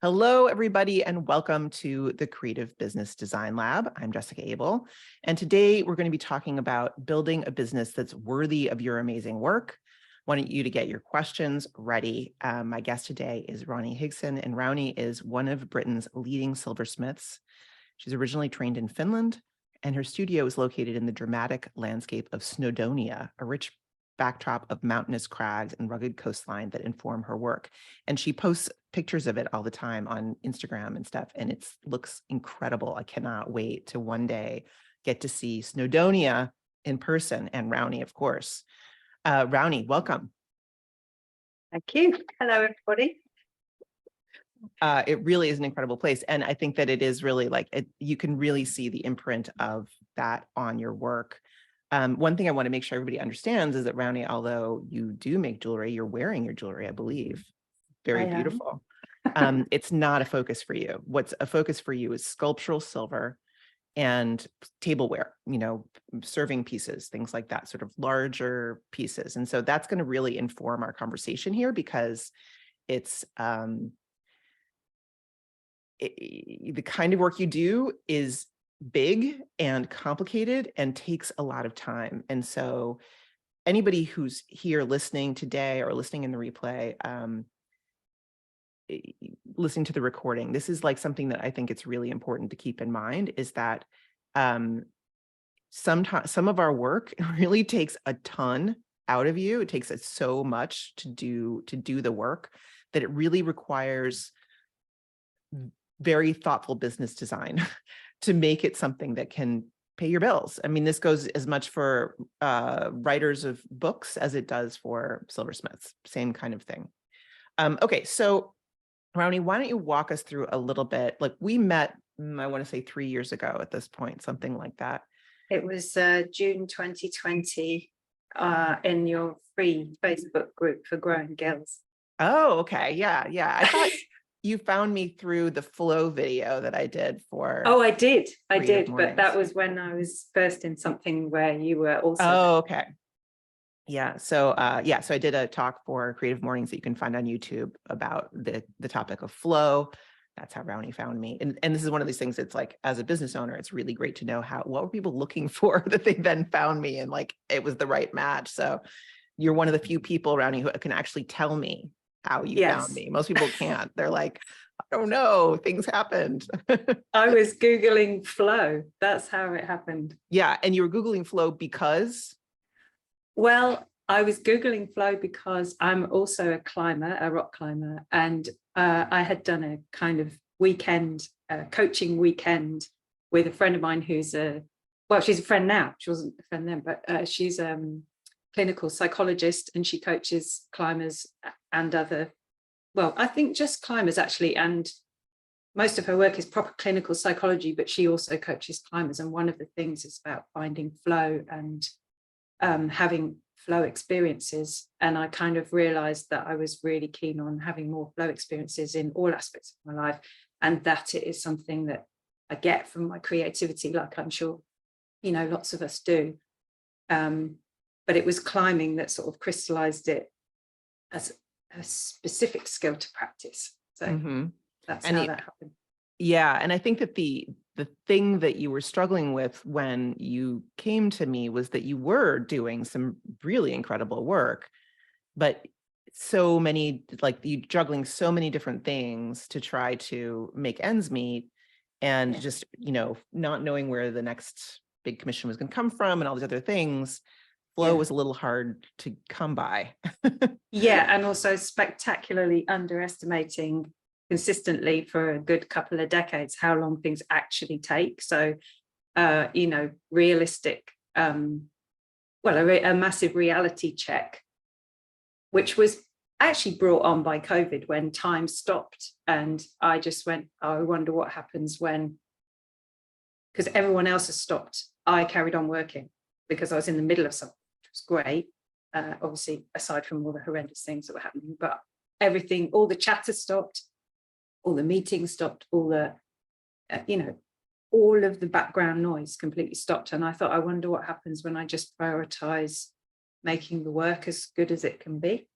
Hello, everybody, and welcome to the Creative Business Design Lab. I'm Jessica Abel, and today we're going to be talking about building a business that's worthy of your amazing work. I want you to get your questions ready. My guest today is Rauni Higson, and Rauni is one of Britain's leading silversmiths. She's originally trained in Finland, and her studio is located in the dramatic landscape of Snowdonia, a rich backdrop of mountainous crags and rugged coastline that inform her work. And she posts pictures of it all the time on Instagram and stuff, and it looks incredible. I cannot wait to one day get to see Snowdonia in person, and Rauni, of course. Rauni, welcome. Thank you. Hello, everybody. It really is an incredible place. And I think that it is really like, you can really see the imprint of that on your work. One thing I want to make sure everybody understands is that Rauni, although you do make jewelry, you're wearing your jewelry, I believe. Very beautiful. It's not a focus for you. What's a focus for you is sculptural silver and tableware, serving pieces, things like that, sort of larger pieces. And so that's going to really inform our conversation here, because it's the kind of work you do is big and complicated and takes a lot of time. And so anybody who's here listening today or listening in the replay, listening to the recording, this is like something that I think it's really important to keep in mind, is that sometimes some of our work really takes a ton out of you. It takes so much to do the work that it really requires very thoughtful business design to make it something that can pay your bills. I mean, this goes as much for writers of books as it does for silversmiths, same kind of thing. Okay, so Rauni, why don't you walk us through a little bit? Like, we met, I want to say 3 years ago at this point, something like that. It was June 2020 in your free Facebook group for growing girls. Oh, okay. Yeah. I thought you found me through the flow video that I did for. Oh, I did. But that was when I was first in something where you were also. Oh, okay. Yeah. So so I did a talk for Creative Mornings that you can find on YouTube about the topic of flow. That's how Rauni found me. And this is one of these things that's like, as a business owner, it's really great to know what were people looking for that they then found me, and like, it was the right match. So you're one of the few people, Rauni, who can actually tell me how you found me. Most people can't. They're like, I don't know, things happened. I was Googling flow. That's how it happened. Yeah. And you were Googling flow because? Well, I was Googling flow because I'm also a climber, a rock climber. And I had done a kind of weekend, coaching weekend with a friend of mine who's she's a friend now. She wasn't a friend then, but she's clinical psychologist, and she coaches climbers and other, I think just climbers actually, and most of her work is proper clinical psychology, but she also coaches climbers. And one of the things is about finding flow and having flow experiences. And I kind of realized that I was really keen on having more flow experiences in all aspects of my life, and that it is something that I get from my creativity, like I'm sure lots of us do. But it was climbing that sort of crystallized it as a specific skill to practice. So that's how that happened. Yeah. And I think that the thing that you were struggling with when you came to me was that you were doing some really incredible work, but so many, like, you juggling so many different things to try to make ends meet, and just, not knowing where the next big commission was going to come from and all these other things. Flow was a little hard to come by. Yeah, and also spectacularly underestimating consistently for a good couple of decades how long things actually take. So, realistic, a massive reality check, which was actually brought on by COVID when time stopped. And I just went, I wonder what happens when, because everyone else has stopped, I carried on working because I was in the middle of something. Great, obviously, aside from all the horrendous things that were happening, but everything, all the chatter stopped, all the meetings stopped, all the all of the background noise completely stopped. And I thought, I wonder what happens when I just prioritize making the work as good as it can be.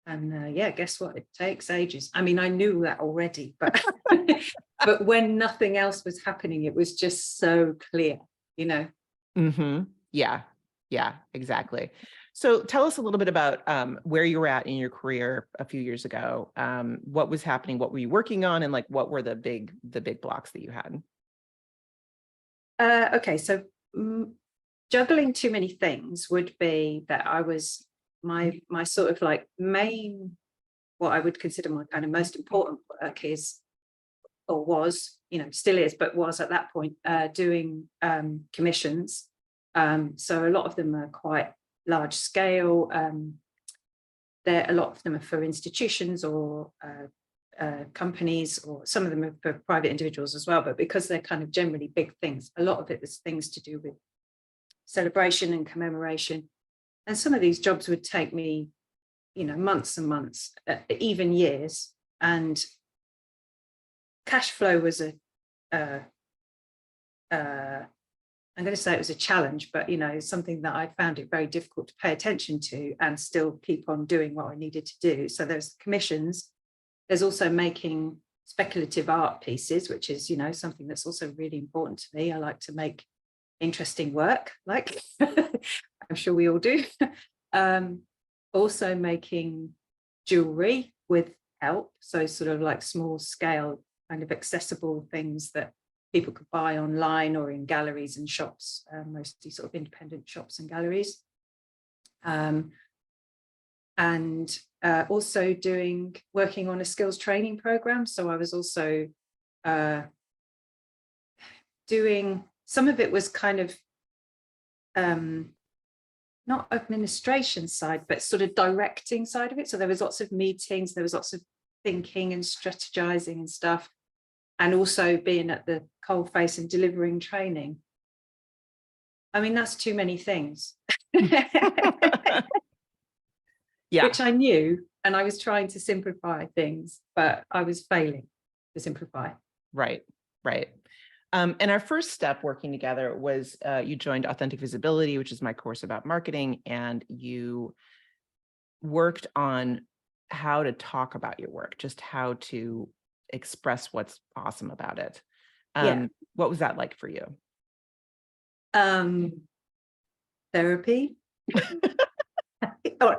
And yeah, guess what? It takes ages. I mean, I knew that already, but but when nothing else was happening, it was just so clear, you know. Yeah, yeah, exactly. So tell us a little bit about where you were at in your career a few years ago. What was happening? What were you working on? And like, what were the big blocks that you had? Okay, so juggling too many things would be that I was my sort of like main, what I would consider my kind of most important work is, or was, you know, still is, but was at that point, doing commissions. So a lot of them are quite large scale. A lot of them are for institutions or companies, or some of them are for private individuals as well. But because they're kind of generally big things, a lot of it was things to do with celebration and commemoration. And some of these jobs would take me, you know, months and months, even years. And cash flow was I'm going to say it was a challenge, but, you know, something that I found it very difficult to pay attention to and still keep on doing what I needed to do. So there's commissions. There's also making speculative art pieces, which is, you know, something that's also really important to me. I like to make interesting work, like I'm sure we all do. Also making jewelry with help. So sort of like small scale, kind of accessible things that people could buy online or in galleries and shops, mostly sort of independent shops and galleries. And also working on a skills training program. So I was also doing, some of it was kind of not administration side, but sort of directing side of it. So there was lots of meetings, there was lots of thinking and strategizing and stuff, and also being at the coalface and delivering training. I mean, that's too many things. Yeah. Which I knew, and I was trying to simplify things, but I was failing to simplify. Right, right. And our first step working together was you joined Authentic Visibility, which is my course about marketing, and you worked on how to talk about your work, just how to express what's awesome about it. What was that like for you? Therapy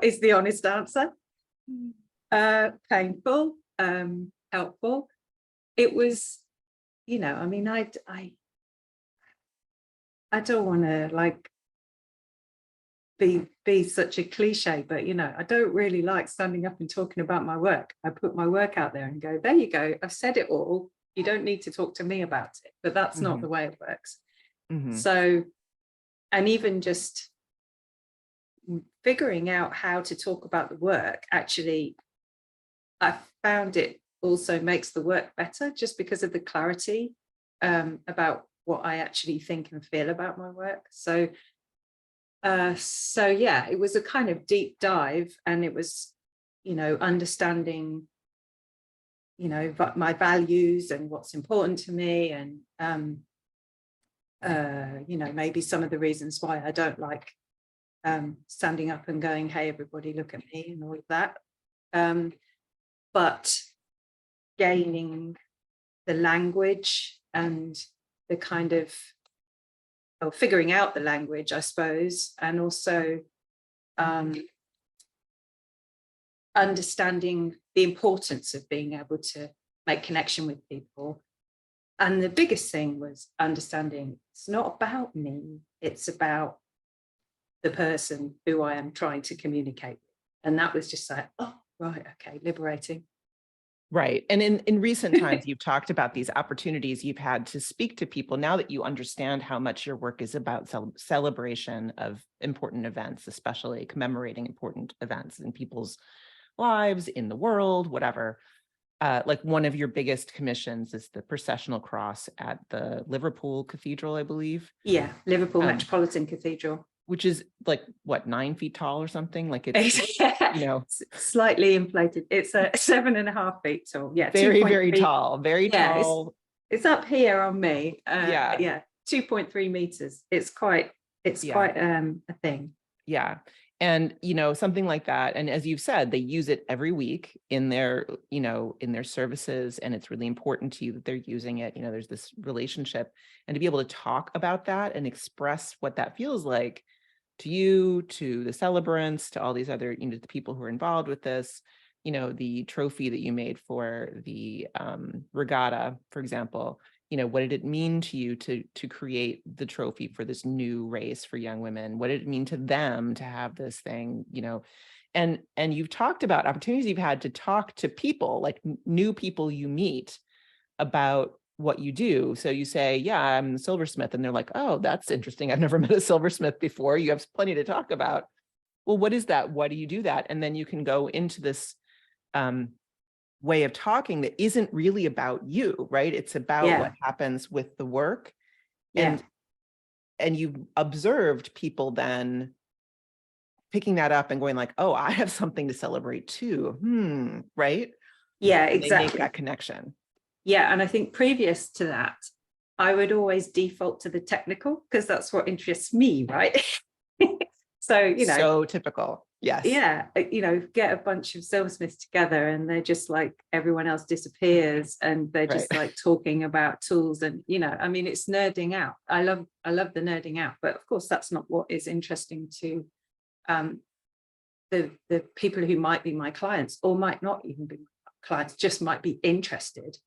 is the honest answer. Painful, helpful. It was, you know, I mean, I don't want to like be such a cliche, but, you know, I don't really like standing up and talking about my work. I put my work out there and go, there you go, I've said it all. You don't need to talk to me about it. But that's not the way it works. So, and even just figuring out how to talk about the work, actually, I found it also makes the work better just because of the clarity about what I actually think and feel about my work. So yeah, it was a kind of deep dive, and it was, you know, understanding, you know, my values and what's important to me, and you know, maybe some of the reasons why I don't like standing up and going, hey, everybody, look at me, and all of that. But gaining the language and the kind of, or figuring out the language, I suppose, and also understanding the importance of being able to make connection with people. And the biggest thing was understanding it's not about me, it's about the person who I am trying to communicate with. And that was just like, oh, right, okay, liberating. Right. And in recent times, you've talked about these opportunities you've had to speak to people now that you understand how much your work is about celebration of important events, especially commemorating important events in people's lives, in the world, whatever. Like one of your biggest commissions is the processional cross at the Liverpool Cathedral, I believe. Yeah, Liverpool Metropolitan Cathedral. Which is like, what, 9 feet tall or something? Like it's, you know, slightly inflated. It's 7.5 feet tall. Yeah, very tall, very tall. It's up here on me. Yeah, 2.3 meters. It's quite a thing. Yeah. And, something like that. And as you've said, they use it every week in their, in their services. And it's really important to you that they're using it. There's this relationship, and to be able to talk about that and express what that feels like to you, to the celebrants, to all these other, the people who are involved with this, the trophy that you made for the regatta, for example, what did it mean to you to create the trophy for this new race for young women? What did it mean to them to have this thing, and you've talked about opportunities you've had to talk to people, like new people you meet, about what you do. So you say, yeah, I'm the silversmith. And they're like, oh, that's interesting. I've never met a silversmith before. You have plenty to talk about. Well, what is that? Why do you do that? And then you can go into this way of talking that isn't really about you, right? It's about what happens with the work. And you've observed people then picking that up and going like, oh, I have something to celebrate too. Right? Yeah, And exactly. they make that connection. Yeah. And I think previous to that, I would always default to the technical, because that's what interests me, right? So, so typical. Yes. Yeah. Get a bunch of silversmiths together and they're just like, everyone else disappears and they're just like talking about tools. And, it's nerding out. I love the nerding out, but of course, that's not what is interesting to the people who might be my clients, or might not even be clients, just might be interested.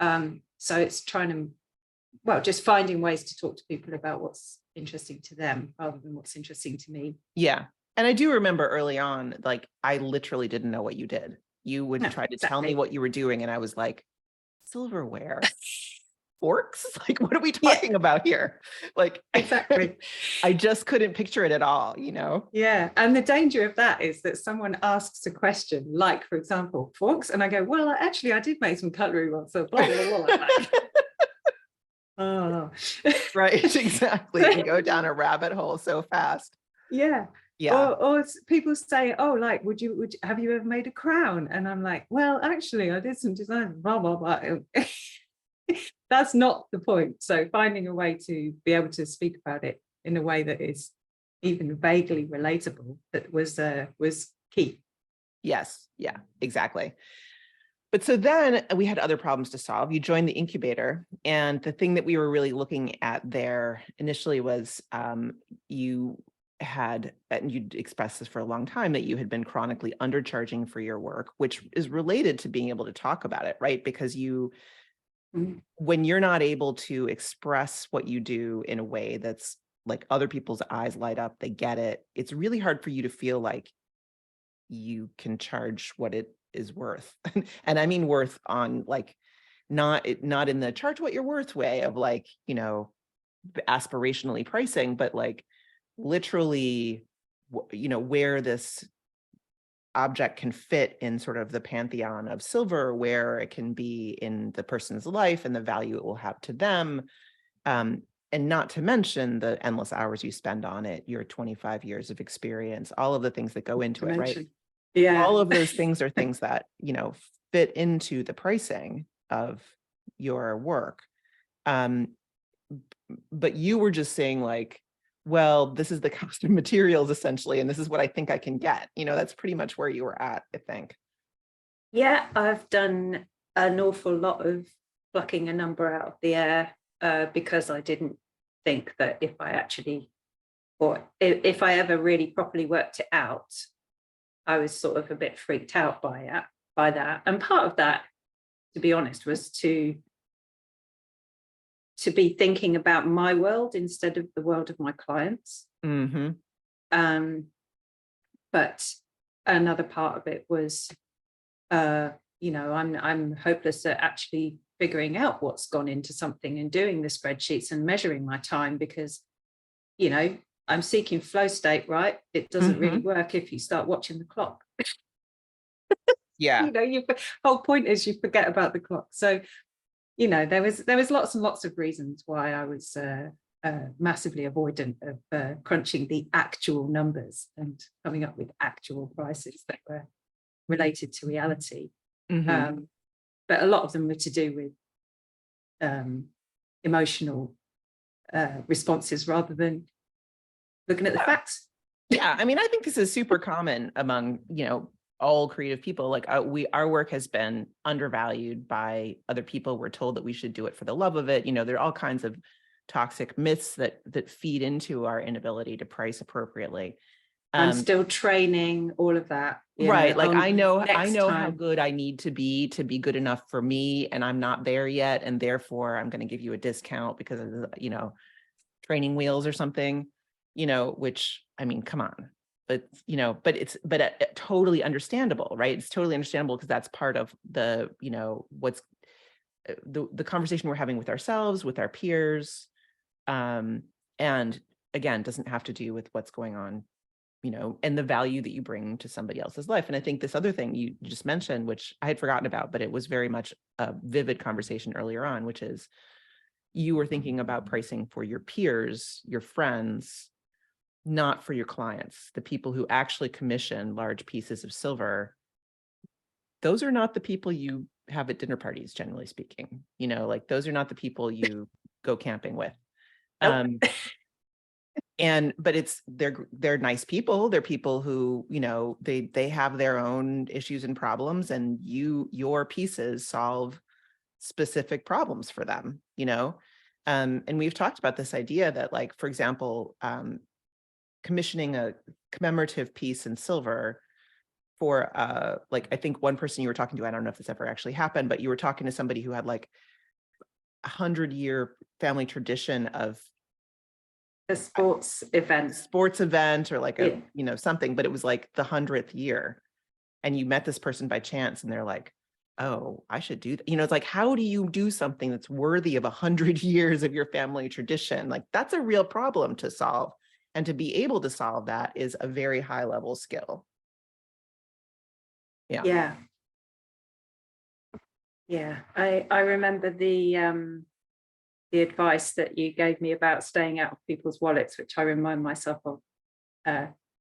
So it's just finding ways to talk to people about what's interesting to them rather than what's interesting to me. Yeah. And I do remember early on, like, I literally didn't know what you did. You would try to tell me what you were doing. And I was like, silverware, forks? Like, what are we talking about here? Like, exactly. I just couldn't picture it at all, Yeah. And the danger of that is that someone asks a question, like, for example, forks. And I go, well, actually, I did make some cutlery once. So blah, blah, blah. Oh, right. Exactly. You go down a rabbit hole so fast. Yeah. Yeah. Or people say, oh, like, have you ever made a crown? And I'm like, well, actually, I did some design, blah, blah, blah. That's not the point. So finding a way to be able to speak about it in a way that is even vaguely relatable, that was key. Yes. Yeah, exactly. But so then we had other problems to solve. You joined the incubator, and the thing that we were really looking at there initially was you had, and you'd expressed this for a long time, that you had been chronically undercharging for your work, which is related to being able to talk about it, right? Because when you're not able to express what you do in a way that's like other people's eyes light up, they get it, it's really hard for you to feel like you can charge what it is worth. And I mean worth on like, not in the charge what you're worth way of like, aspirationally pricing, but like literally, where this object can fit in sort of the pantheon of silver, where it can be in the person's life and the value it will have to them. And not to mention the endless hours you spend on it, your 25 years of experience, all of the things that go into it, right? Yeah. All of those things are things that, fit into the pricing of your work. But you were just saying like, well, this is the cost of materials essentially, and this is what I think I can get. That's pretty much where you were at, I think. Yeah, I've done an awful lot of plucking a number out of the air because I didn't think that if I ever really properly worked it out, I was sort of a bit freaked out by that. And part of that, to be honest, was to be thinking about my world instead of the world of my clients. Mm-hmm. But another part of it was, I'm hopeless at actually figuring out what's gone into something and doing the spreadsheets and measuring my time, because, I'm seeking flow state, right? It doesn't really work if you start watching the clock. Yeah. The whole point is you forget about the clock. So, there was lots and lots of reasons why I was massively avoidant of crunching the actual numbers and coming up with actual prices that were related to reality. Mm-hmm. But a lot of them were to do with emotional responses rather than looking at the facts. Yeah, I mean, I think this is super common among, all creative people. Like our work has been undervalued by other people. We're told that we should do it for the love of it. There are all kinds of toxic myths that feed into our inability to price appropriately. I'm still training all of that. Right. Like I know next how time. good I need to be good enough for me, and I'm not there yet. And therefore I'm going to give you a discount because of the, training wheels or something, which, I mean, come on. But, but it's totally understandable, right? It's totally understandable because that's part of the, what's the conversation we're having with ourselves, with our peers. And again, doesn't have to do with what's going on, and the value that you bring to somebody else's life. And I think this other thing you just mentioned, which I had forgotten about, but it was very much a vivid conversation earlier on, which is you were thinking about pricing for your peers, your friends, not for your clients, the people who actually commission large pieces of silver. Those are not the people you have at dinner parties, generally speaking. Like those are not the people you go camping with. Nope. But they're nice people. They're people who, they have their own issues and problems, and your pieces solve specific problems for them, and we've talked about this idea that, like, for example, commissioning a commemorative piece in silver for like, I think one person you were talking to, I don't know if this ever actually happened, but you were talking to somebody who had like 100-year family tradition of a sports event or like a, something, but it was like the 100th year. And you met this person by chance and they're like, oh, I should do that. It's like, how do you do something that's worthy of 100 years of your family tradition? Like, that's a real problem to solve. And to be able to solve that is a very high level skill. Yeah. I remember the advice that you gave me about staying out of people's wallets, which I remind myself of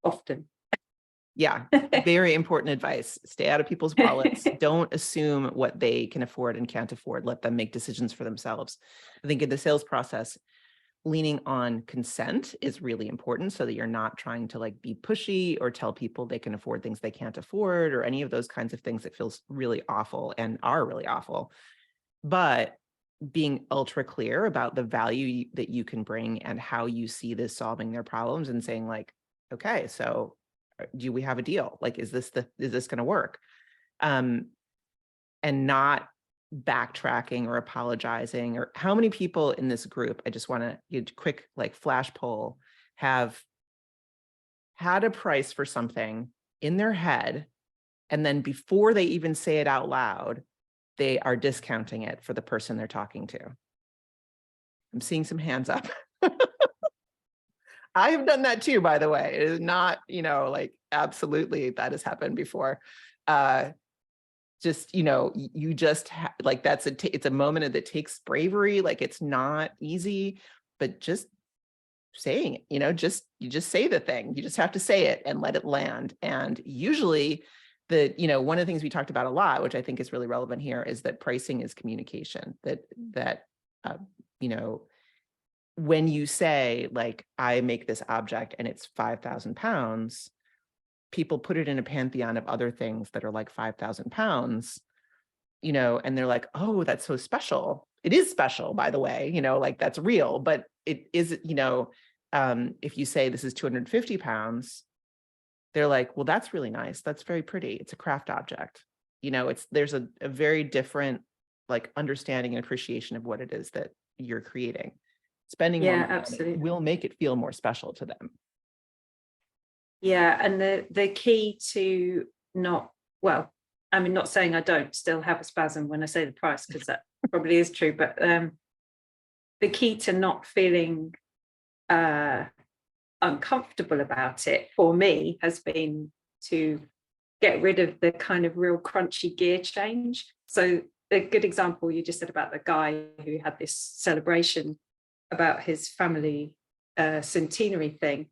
often. Yeah, very important advice. Stay out of people's wallets. Don't assume what they can afford and can't afford. Let them make decisions for themselves. I think in the sales process, leaning on consent is really important, so that you're not trying to like be pushy or tell people they can afford things they can't afford or any of those kinds of things that feels really awful and are really awful. But being ultra clear about the value that you can bring and how you see this solving their problems, and saying like, okay, so do we have a deal? Like, is this going to work? And not backtracking or apologizing. Or how many people in this group, I just want to give a quick like flash poll, have had a price for something in their head, and then before they even say it out loud, they are discounting it for the person they're talking to. I'm seeing some hands up. I have done that too, by the way. It is not, like, absolutely that has happened before. Just, you just like, it's a moment that takes bravery. Like, it's not easy, but just saying it, you just say the thing. You just have to say it and let it land. And usually one of the things we talked about a lot, which I think is really relevant here, is that pricing is communication. That when you say, like, I make this object and it's 5,000 pounds, people put it in a pantheon of other things that are like 5,000 pounds, and they're like, oh, that's so special. It is special, by the way, like, that's real. But it is, if you say this is 250 pounds, they're like, well, that's really nice. That's very pretty. It's a craft object. There's a very different, like, understanding and appreciation of what it is that you're creating. Spending more money absolutely will make it feel more special to them. Yeah, and the key to not saying I don't still have a spasm when I say the price, because that probably is true, but the key to not feeling uncomfortable about it for me has been to get rid of the kind of real crunchy gear change. So a good example you just said about the guy who had this celebration about his family centenary thing.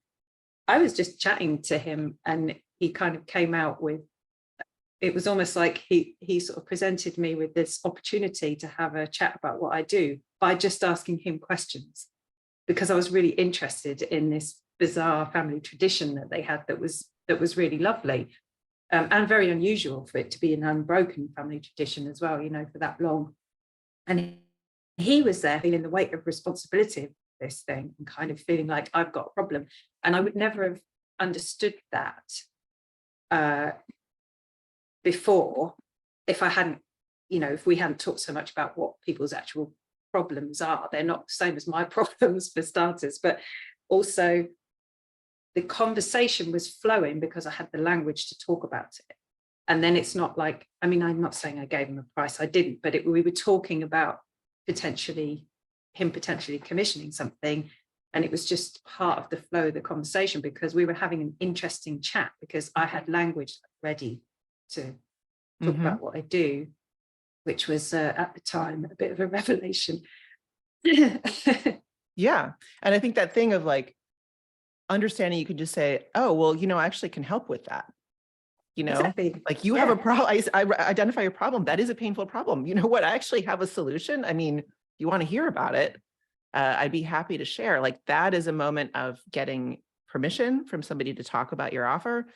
I was just chatting to him and he kind of came out with, it was almost like he sort of presented me with this opportunity to have a chat about what I do by just asking him questions, because I was really interested in this bizarre family tradition that they had that was really lovely, and very unusual for it to be an unbroken family tradition as well, for that long. And he was there feeling the weight of responsibility of this thing and kind of feeling like I've got a problem. And I would never have understood that before if I hadn't, if we hadn't talked so much about what people's actual problems are. They're not the same as my problems, for starters, but also the conversation was flowing because I had the language to talk about it. And then it's not like, I'm not saying I gave him a price, I didn't, but we were talking about him potentially commissioning something. And it was just part of the flow of the conversation because we were having an interesting chat because I had language ready to talk about what I do, which was at the time a bit of a revelation. Yeah. And I think that thing of like understanding, you could just say, oh, well, I actually can help with that. Exactly. Like you have a problem, I identify your problem. That is a painful problem. You know what? I actually have a solution. You want to hear about it. I'd be happy to share. Like that is a moment of getting permission from somebody to talk about your offer.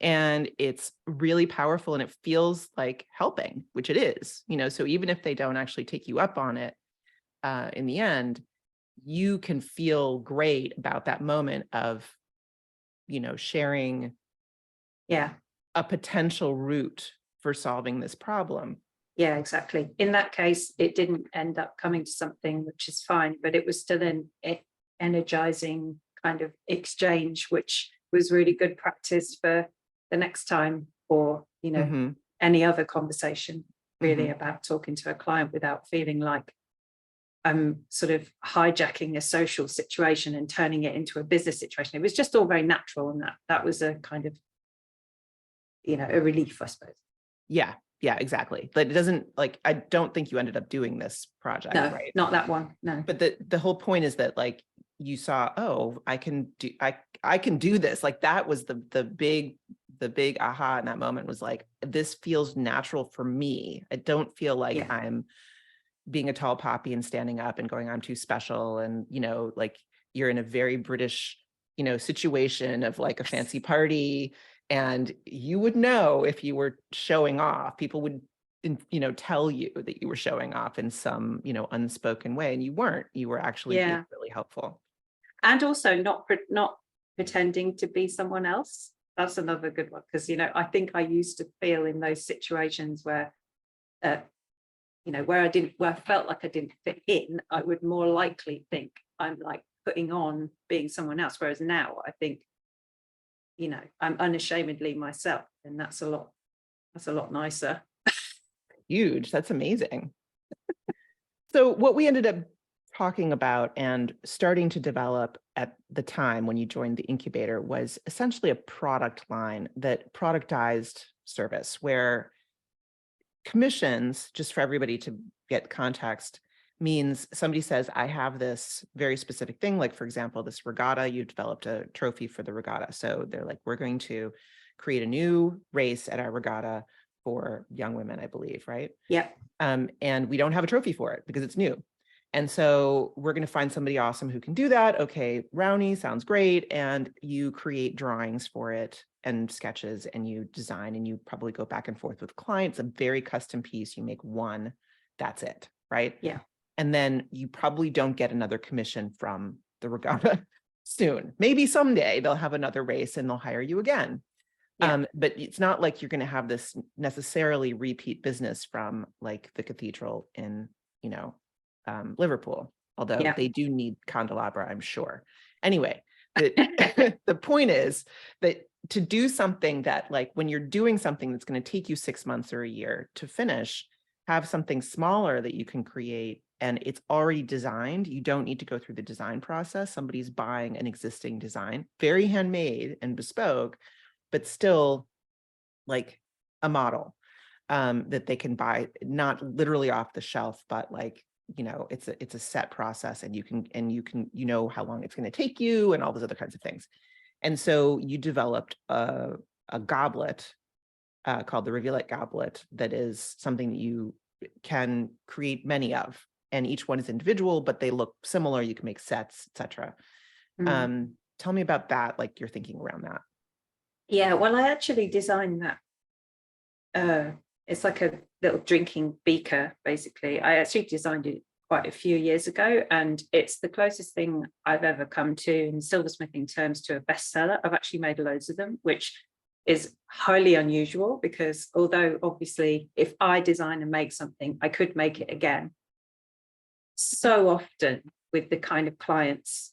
And it's really powerful and it feels like helping, which it is, so even if they don't actually take you up on it, in the end, you can feel great about that moment of, sharing a potential route for solving this problem. Yeah, exactly. In that case, it didn't end up coming to something, which is fine, but it was still an energizing kind of exchange, which was really good practice for the next time or, any other conversation really about talking to a client without feeling like I'm sort of hijacking a social situation and turning it into a business situation. It was just all very natural. And that was a kind of, a relief, I suppose. Yeah, exactly. But it doesn't I don't think you ended up doing this project, no, right? Not that one. No. But the whole point is that you saw, oh, I can do this. Like that was the big aha in that moment was like, this feels natural for me. I don't feel like I'm being a tall poppy and standing up and going, I'm too special. And, like you're in a very British, situation of like a fancy party. And you would know if you were showing off, people would, tell you that you were showing off in some, unspoken way. And you weren't, you were actually being really helpful. And also not pretending to be someone else. That's another good one. Because, I think I used to feel in those situations where, where I felt like I didn't fit in, I would more likely think I'm like putting on being someone else. Whereas now I think, I'm unashamedly myself, and that's a lot nicer. Huge. That's amazing. So what we ended up talking about and starting to develop at the time when you joined the incubator was essentially a product line that productized service, where commissions, just for everybody to get context, means somebody says, I have this very specific thing, like, for example, this regatta, you developed a trophy for the regatta. So they're like, we're going to create a new race at our regatta for young women, I believe, right? Yeah. And we don't have a trophy for it because it's new. And so we're going to find somebody awesome who can do that. Okay, Rauni sounds great. And you create drawings for it and sketches, and you design, and you probably go back and forth with clients, a very custom piece. You make one, that's it, right? Yeah. And then you probably don't get another commission from the regatta soon. Maybe someday they'll have another race and they'll hire you again. Yeah. But it's not like you're going to have this necessarily repeat business from like the cathedral in, Liverpool, although they do need candelabra, I'm sure. Anyway, the point is that to do something that, like, when you're doing something that's going to take you 6 months or a year to finish, have something smaller that you can create, and it's already designed. You don't need to go through the design process. Somebody's buying an existing design, very handmade and bespoke, but still like a model that they can buy, not literally off the shelf, but like, it's a set process, and you can how long it's going to take you and all those other kinds of things. And so you developed a goblet called the Revealite Goblet that is something that you can create many of, and each one is individual, but they look similar. You can make sets, etc. tell me about that, like your thinking around that. Yeah, well, I actually designed that. It's like a little drinking beaker, basically. I actually designed it quite a few years ago, and it's the closest thing I've ever come to in silversmithing terms to a bestseller. I've actually made loads of them, which is highly unusual because although obviously if I design and make something, I could make it again. So often with the kind of clients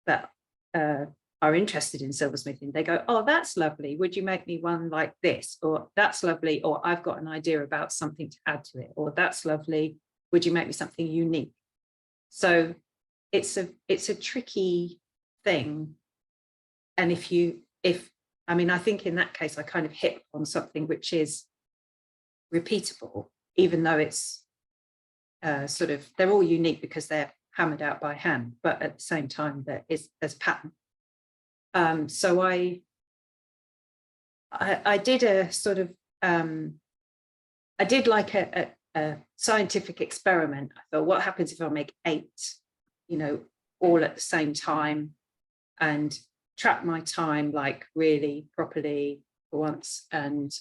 that are interested in silversmithing, they go, oh, that's lovely. Would you make me one like this? Or that's lovely. Or I've got an idea about something to add to it. Or that's lovely. Would you make me something unique? So it's a tricky thing. And I mean, I think in that case, I kind of hit on something which is repeatable, even though it's they're all unique because they're hammered out by hand, but at the same time, there's pattern. So I did a sort of, I did like a scientific experiment. I thought, what happens if I make 8, all at the same time, and track my time like really properly for once, and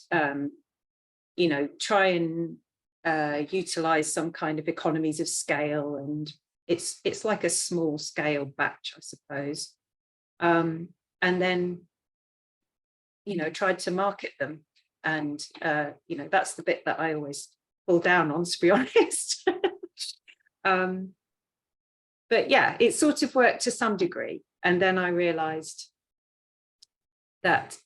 try and utilize some kind of economies of scale. And it's like a small scale batch, I suppose. And then, tried to market them. And, that's the bit that I always fall down on, to be honest. But yeah, it sort of worked to some degree. And then I realized that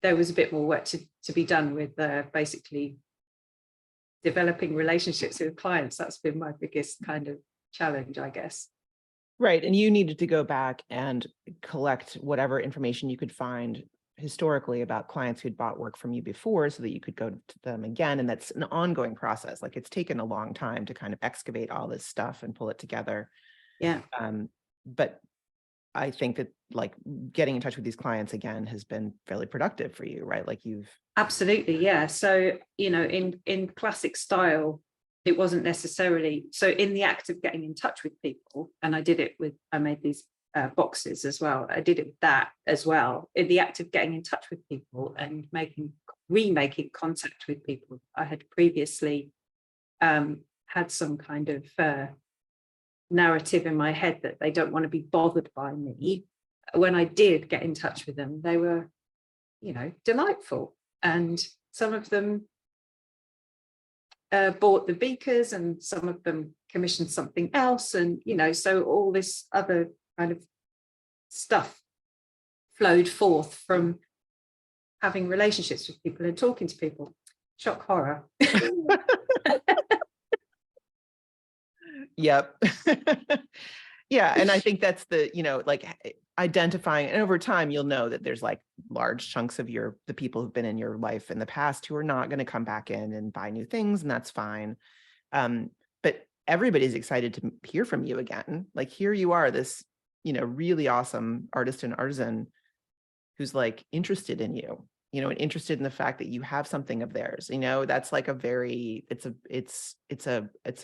there was a bit more work to be done with basically developing relationships with clients. That's been my biggest kind of challenge, I guess. Right. And you needed to go back and collect whatever information you could find historically about clients who'd bought work from you before so that you could go to them again. And that's an ongoing process. Like it's taken a long time to kind of excavate all this stuff and pull it together. Yeah. But I think that like getting in touch with these clients again has been fairly productive for you, right? Like you've absolutely, yeah. So, in classic style, it wasn't necessarily, so in the act of getting in touch with people, and I made these boxes as well. I did it with that as well. In the act of getting in touch with people and remaking contact with people, I had previously had some kind of narrative in my head that they don't want to be bothered by me. When I did get in touch with them, they were, delightful. And some of them bought the beakers, and some of them commissioned something else. And, so all this other kind of stuff flowed forth from having relationships with people and talking to people. Shock horror. Yep. Yeah. And I think that's the, like identifying, and over time, you'll know that there's like large chunks of the people who've been in your life in the past who are not going to come back in and buy new things, and that's fine. But everybody's excited to hear from you again. Like here you are, this, really awesome artist and artisan who's like interested in you, and interested in the fact that you have something of theirs. That's like it's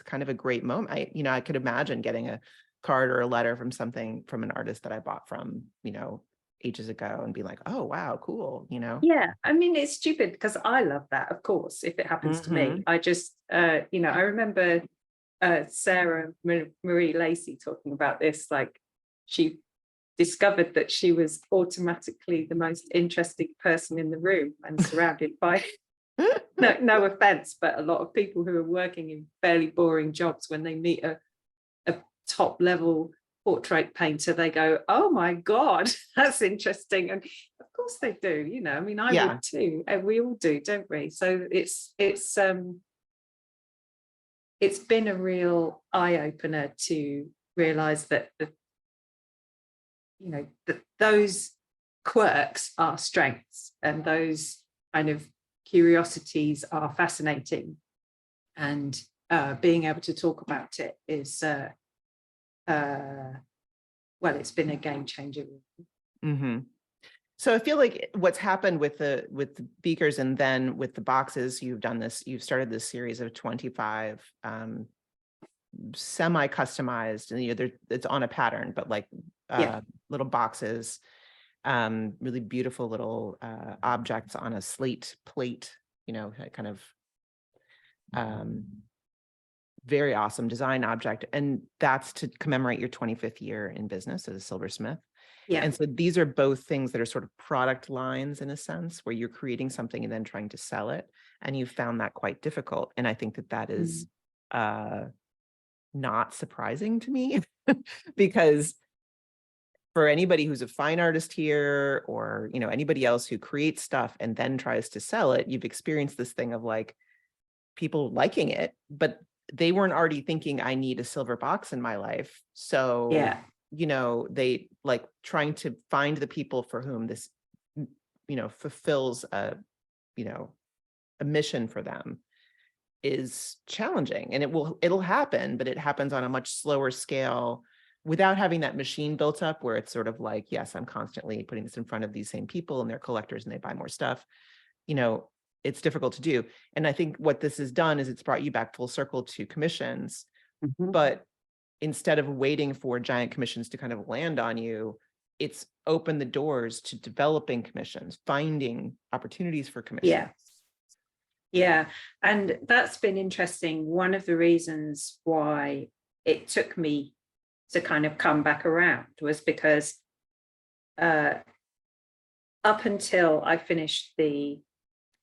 kind of a great moment. I could imagine getting a card or a letter from an artist that I bought from, ages ago, and be like, oh, wow, cool. Yeah. I mean, it's stupid because I love that, of course, if it happens to me. I just, I remember Sarah Marie Lacey talking about this, like she discovered that she was automatically the most interesting person in the room and surrounded by, no offense, but a lot of people who are working in fairly boring jobs. When they meet a top level portrait painter, they go, oh my God, that's interesting. And of course they do, I mean, I would too, and we all do, don't we? So it's been a real eye-opener to realize that that those quirks are strengths, and those kind of curiosities are fascinating, and being able to talk about it is well, it's been a game changer. Mm-hmm. So I feel like what's happened with the beakers and then with the boxes, you've started this series of 25 semi-customized, and it's on a pattern, but like little boxes. really beautiful little objects on a slate plate, kind of very awesome design object. And that's to commemorate your 25th year in business as a silversmith. Yeah. And so these are both things that are sort of product lines in a sense, where you're creating something and then trying to sell it. And you found that quite difficult. And I think that that is not surprising to me because for anybody who's a fine artist here, or, anybody else who creates stuff and then tries to sell it, you've experienced this thing of like people liking it, but they weren't already thinking I need a silver box in my life. So, Yeah. they like trying to find the people for whom this, fulfills a mission for them is challenging. And it'll happen, but it happens on a much slower scale without having that machine built up where it's sort of like, yes, I'm constantly putting this in front of these same people and they're collectors and they buy more stuff. It's difficult to do. And I think what this has done is it's brought you back full circle to commissions, but instead of waiting for giant commissions to kind of land on you, it's opened the doors to developing commissions, finding opportunities for commissions. Yeah. Yeah. And that's been interesting. One of the reasons why it took me to kind of come back around was because up until I finished the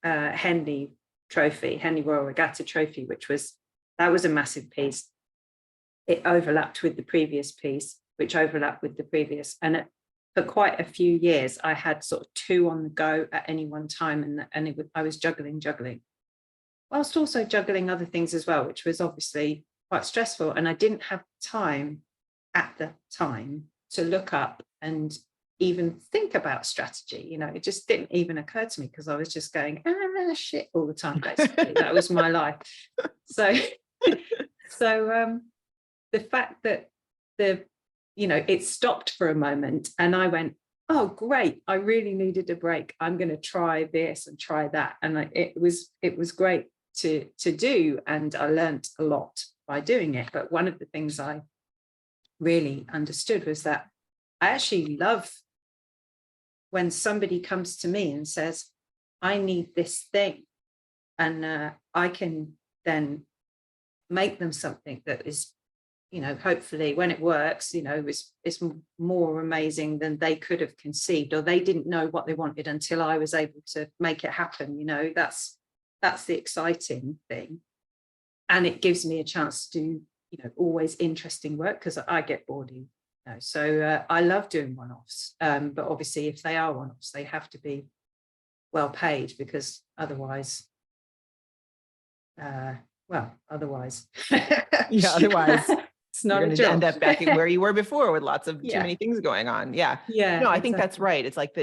Henley Royal Regatta Trophy, that was a massive piece. It overlapped with the previous piece, which overlapped with the previous. And for quite a few years, I had sort of two on the go at any one time. And I was juggling, whilst also juggling other things as well, which was obviously quite stressful. And I didn't have time at the time to look up and even think about strategy. It just didn't even occur to me because I was just going, shit all the time, basically. That was my life. So the fact that it stopped for a moment and I went, oh, great, I really needed a break. I'm going to try this and try that. And it was great to do. And I learned a lot by doing it. But one of the things I really understood was that I actually love when somebody comes to me and says, I need this thing. And I can then make them something that is, hopefully when it works, it's more amazing than they could have conceived, or they didn't know what they wanted until I was able to make it happen. That's the exciting thing. And it gives me a chance to do, always interesting work because I get bored. So I love doing one-offs. But obviously if they are one-offs, they have to be well paid because otherwise, otherwise it's not you're going to end up back where you were before with lots of too many things going on. Yeah. No, I think that's right. It's like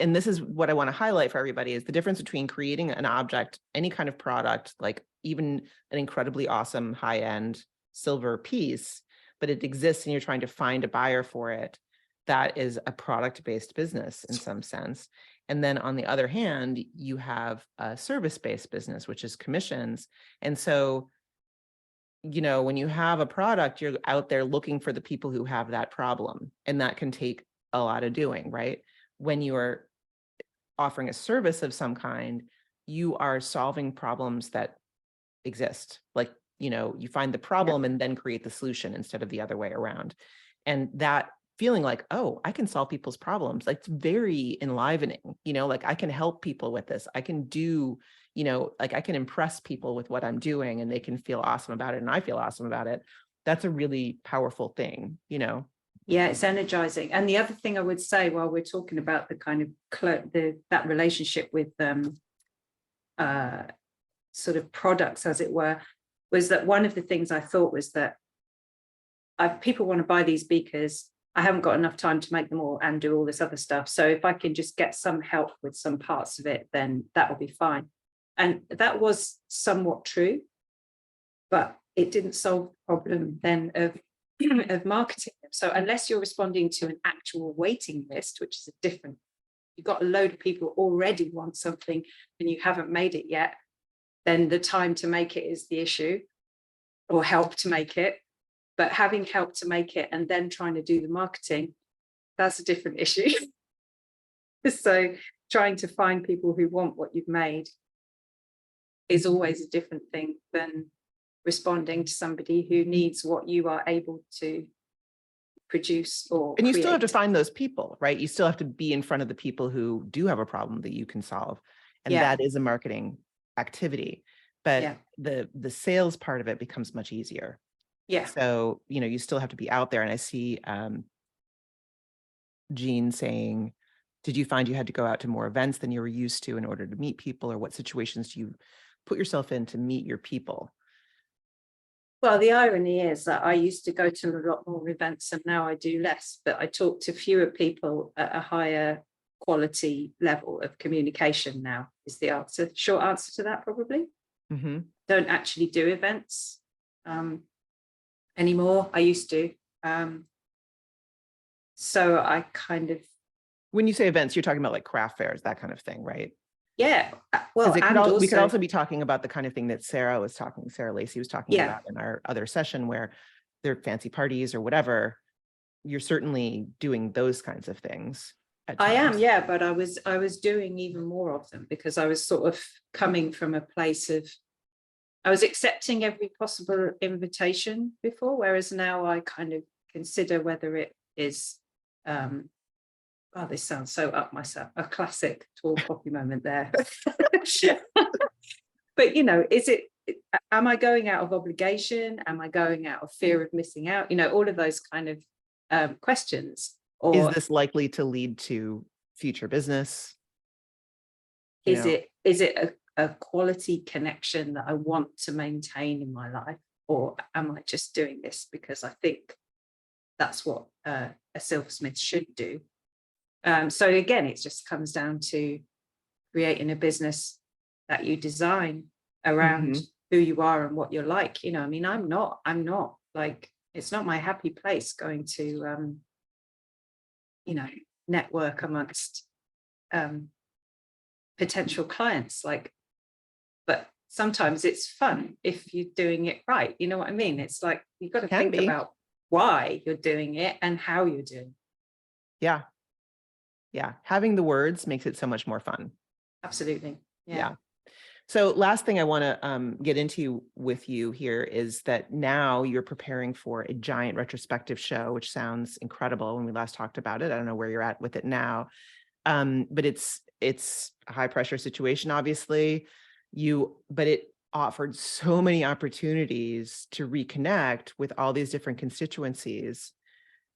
and this is what I want to highlight for everybody is the difference between creating an object, any kind of product, like even an incredibly awesome high-end silver piece, but it exists and you're trying to find a buyer for it. That is a product-based business in some sense. And then on the other hand, you have a service-based business, which is commissions. And so, when you have a product, you're out there looking for the people who have that problem. And that can take a lot of doing, right? When you are offering a service of some kind, you are solving problems that exist. Like, you find the problem and then create the solution instead of the other way around. And that feeling like, oh, I can solve people's problems. Like it's very enlivening, like I can help people with this. I can do, like I can impress people with what I'm doing and they can feel awesome about it. And I feel awesome about it. That's a really powerful thing, Yeah, it's energizing. And the other thing I would say while we're talking about the kind of that relationship with sort of products, as it were, was that one of the things I thought was that people want to buy these beakers. I haven't got enough time to make them all and do all this other stuff. So if I can just get some help with some parts of it, then that will be fine. And that was somewhat true, but it didn't solve the problem then of marketing them. So unless you're responding to an actual waiting list, which is a different, you've got a load of people already want something and you haven't made it yet, then the time to make it is the issue, or help to make it. But having help to make it and then trying to do the marketing, that's a different issue. So trying to find people who want what you've made is always a different thing than responding to somebody who needs what you are able to produce or And you still have to create. find those people, right? You still have to be in front of the people who do have a problem that you can solve. And Yeah. that is a marketing activity. But Yeah. the sales part of it becomes much easier. Yeah. So, you still have to be out there. And I see Jean saying, did you find you had to go out to more events than you were used to in order to meet people? Or what situations do you put yourself in to meet your people? Well, the irony is that I used to go to a lot more events and now I do less, but I talk to fewer people at a higher quality level of communication now, is the answer. Short answer to that, probably. Mm-hmm. Don't actually do events anymore. I used to. So I kind of. When you say events, you're talking about like craft fairs, that kind of thing, right? Yeah. Well, Because and we could also, also be talking about the kind of thing that Sarah Lacey was talking yeah, about in our other session, where they're fancy parties or whatever. You're certainly doing those kinds of things at I am, times. yeah, but I was doing even more of them because I was sort of coming from a place of, I was accepting every possible invitation before, whereas now I kind of consider whether it is, oh, this sounds so up myself, a classic tall poppy moment there. But, is it, am I going out of obligation? Am I going out of fear of missing out? All of those kind of questions. Is Or this likely to lead to future business? is it a quality connection that I want to maintain in my life? Or am I just doing this because I think that's what a silversmith should do? So again, it just comes down to creating a business that you design around who you are and what you're like. I mean, I'm not like, it's not my happy place going to, network amongst potential clients, but sometimes it's fun if you're doing it right. You know what I mean? It's like, you've got to Can think be. about why you're doing it and how you're doing it. Yeah. Yeah. Having the words makes it so much more fun. Absolutely. Yeah. So last thing I want to get into with you here is that now you're preparing for a giant retrospective show, which sounds incredible when we last talked about it. I don't know where you're at with it now, but it's a high pressure situation, obviously. But it offered so many opportunities to reconnect with all these different constituencies,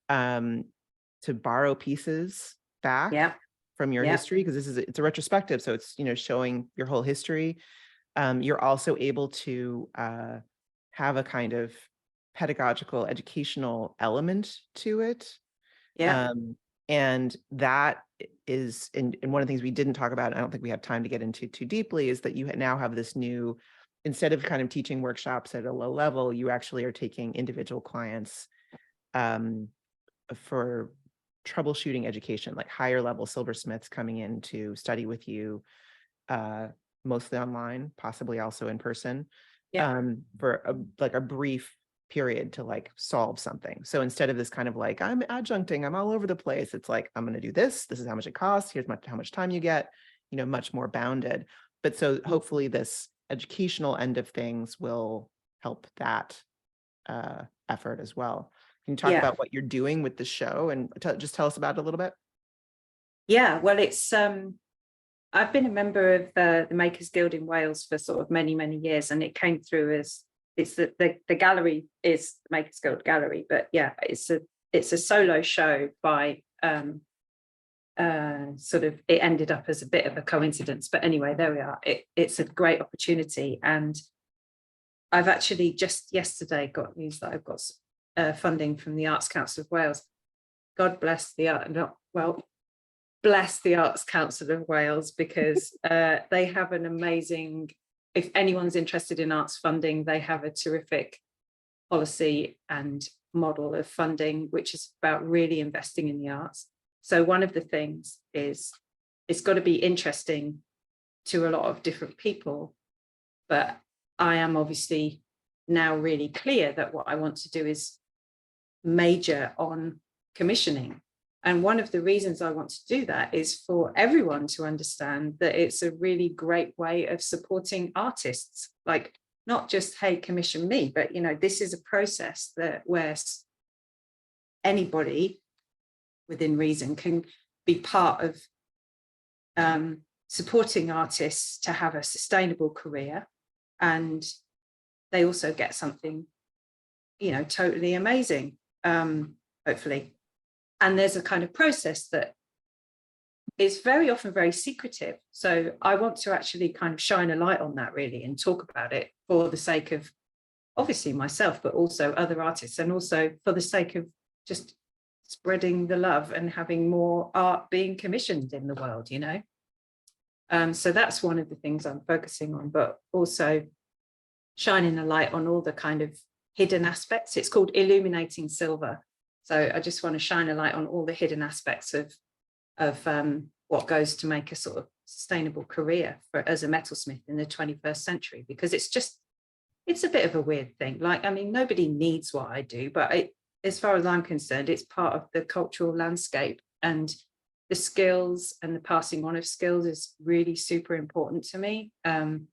to borrow pieces back from your history, because it's a retrospective, so it's showing your whole history. You're also able to have a kind of pedagogical, educational element to it. And that is, and one of the things we didn't talk about, I don't think we have time to get into too deeply, is that you now have this new, instead of kind of teaching workshops at a low level, you actually are taking individual clients for troubleshooting education, like higher level silversmiths coming in to study with you, mostly online, possibly also in person, for a brief period to like solve something. So instead of this kind of like, I'm adjuncting, I'm all over the place, it's like, I'm going to do this is how much it costs, here's how much time you get, much more bounded. But so hopefully this educational end of things will help that effort as well. Can you talk about what you're doing with the show and just tell us about it a little bit? Yeah, well, it's I've been a member of the Makers Guild in Wales for sort of many, many years, and it came through as, it's the gallery is the Makers Guild gallery, but yeah, it's a solo show by sort of, it ended up as a bit of a coincidence, but anyway, there we are. It's a great opportunity, and I've actually just yesterday got news that I've got funding from the Arts Council of Wales. God bless the bless the Arts Council of Wales, because they have an amazing, if anyone's interested in arts funding, they have a terrific policy and model of funding, which is about really investing in the arts. So one of the things is, it's got to be interesting to a lot of different people, but I am obviously now really clear that what I want to do is major on commissioning. And one of the reasons I want to do that is for everyone to understand that it's a really great way of supporting artists, like not just, hey, commission me, but, you know, this is a process that where anybody within reason can be part of supporting artists to have a sustainable career. And they also get something, you know, totally amazing, hopefully. And there's a kind of process that is very often very secretive. So I want to actually kind of shine a light on that, really, and talk about it for the sake of obviously myself, but also other artists, and also for the sake of just spreading the love and having more art being commissioned in the world, you know. So that's one of the things I'm focusing on, but also shining a light on all the kind of hidden aspects. It's called Illuminating Silver. So I just want to shine a light on all the hidden aspects of what goes to make a sort of sustainable career as a metalsmith in the 21st century, because it's a bit of a weird thing. Like, I mean, nobody needs what I do, but as far as I'm concerned, it's part of the cultural landscape, and the skills and the passing on of skills is really super important to me. And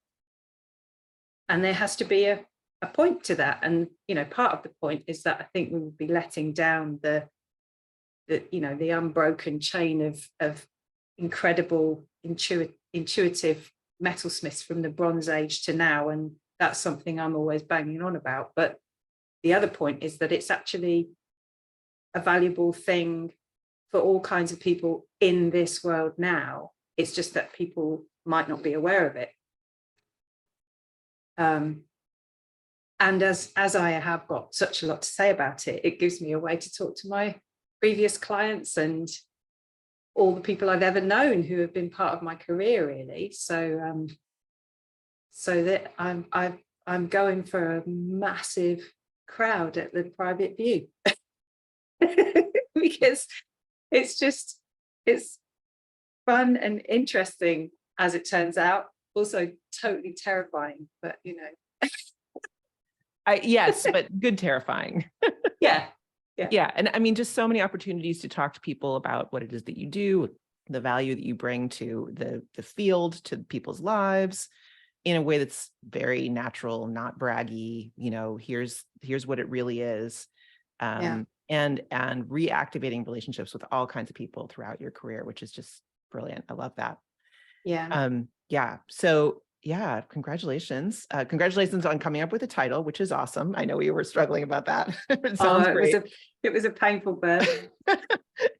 there has to be a point to that. And, you know, part of the point is that I think we would be letting down the unbroken chain of incredible intuitive metalsmiths from the Bronze Age to now. And that's something I'm always banging on about. But the other point is that it's actually a valuable thing for all kinds of people in this world now. It's just that people might not be aware of it. And as I have got such a lot to say about it, it gives me a way to talk to my previous clients and all the people I've ever known who have been part of my career, really. So that I'm going for a massive crowd at the private view because it's fun and interesting, as it turns out. Also totally terrifying, but you know. Yes, but good terrifying. Yeah. Yeah. And I mean, just so many opportunities to talk to people about what it is that you do, the value that you bring to the field, to people's lives in a way that's very natural, not braggy, you know, here's what it really is. And reactivating relationships with all kinds of people throughout your career, which is just brilliant. I love that. Yeah. So yeah, congratulations. Congratulations on coming up with a title, which is awesome. I know we were struggling about that. It sounds great. It was a painful birth.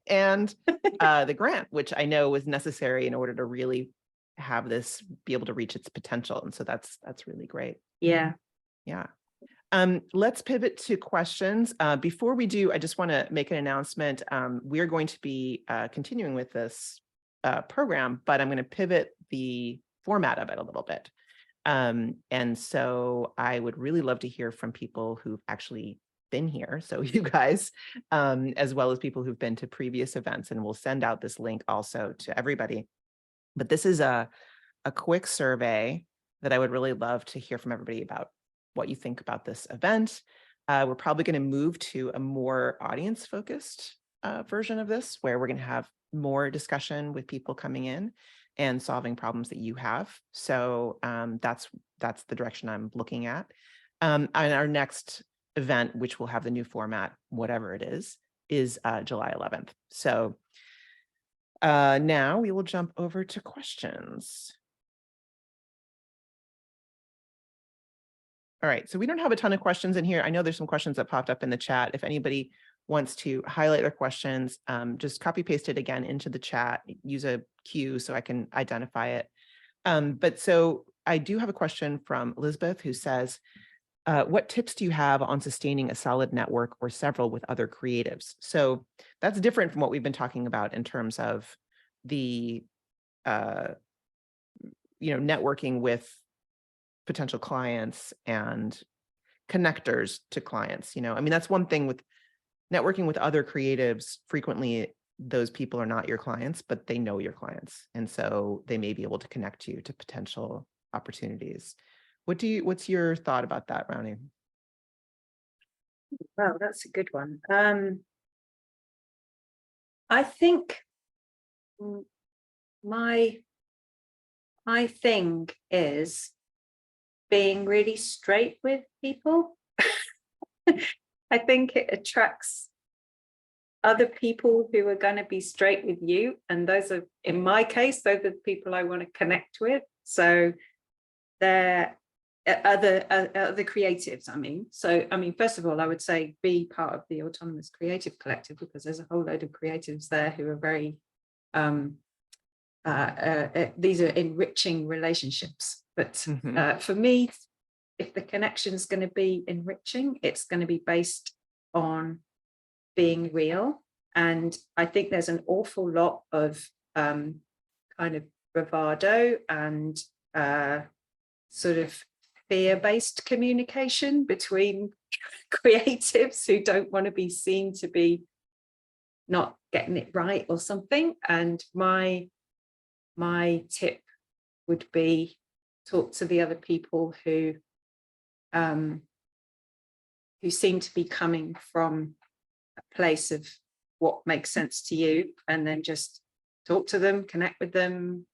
And the grant, which I know was necessary in order to really have this be able to reach its potential. And so that's really great. Yeah. Let's pivot to questions. Before we do, I just want to make an announcement. We're going to be continuing with this program, but I'm going to pivot the format of it a little bit. And so I would really love to hear from people who've actually been here. So you guys, as well as people who've been to previous events, and we'll send out this link also to everybody. But this is a quick survey that I would really love to hear from everybody about what you think about this event. We're probably going to move to a more audience-focused version of this, where we're going to have more discussion with people coming in and solving problems that you have. So that's the direction I'm looking at. And our next event, which will have the new format, whatever it is July 11th. So now we will jump over to questions. All right, so we don't have a ton of questions in here. I know there's some questions that popped up in the chat. If anybody wants to highlight their questions, just copy paste it again into the chat, use a Q so I can identify it. But so I do have a question from Elizabeth, who says, what tips do you have on sustaining a solid network or several with other creatives? So that's different from what we've been talking about in terms of the, networking with potential clients and connectors to clients. I mean, that's one thing with networking with other creatives. Frequently, those people are not your clients, but they know your clients. And so they may be able to connect you to potential opportunities. What's your thought about that, Rauni? Well, that's a good one. I think mm, my my thing is being really straight with people. I think it attracts other people who are going to be straight with you, and those are, in my case, those are the people I want to connect with. So they're other creatives. I mean, first of all, I would say be part of the Autonomous Creative Collective, because there's a whole load of creatives there who are very these are enriching relationships. But for me, if the connection is going to be enriching, it's going to be based on being real. And I think there's an awful lot of kind of bravado and sort of fear-based communication between creatives who don't want to be seen to be not getting it right or something. And my tip would be talk to the other people who seem to be coming from a place of what makes sense to you, and then just talk to them, connect with them,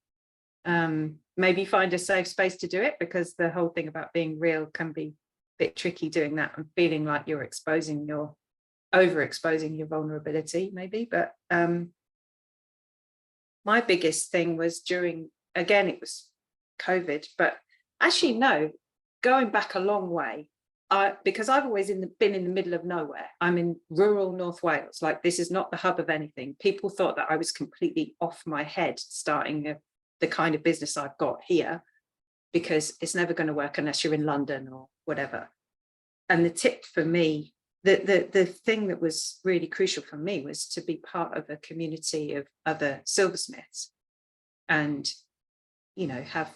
maybe find a safe space to do it, because the whole thing about being real can be a bit tricky doing that and feeling like you're overexposing your vulnerability maybe. But my biggest thing was during, again, it was COVID, but actually no, going back a long way, because I've always been in the middle of nowhere. I'm in rural North Wales. Like, this is not the hub of anything. People thought that I was completely off my head starting the kind of business I've got here, because it's never going to work unless you're in London or whatever. And the tip for me, the thing that was really crucial for me, was to be part of a community of other silversmiths, and have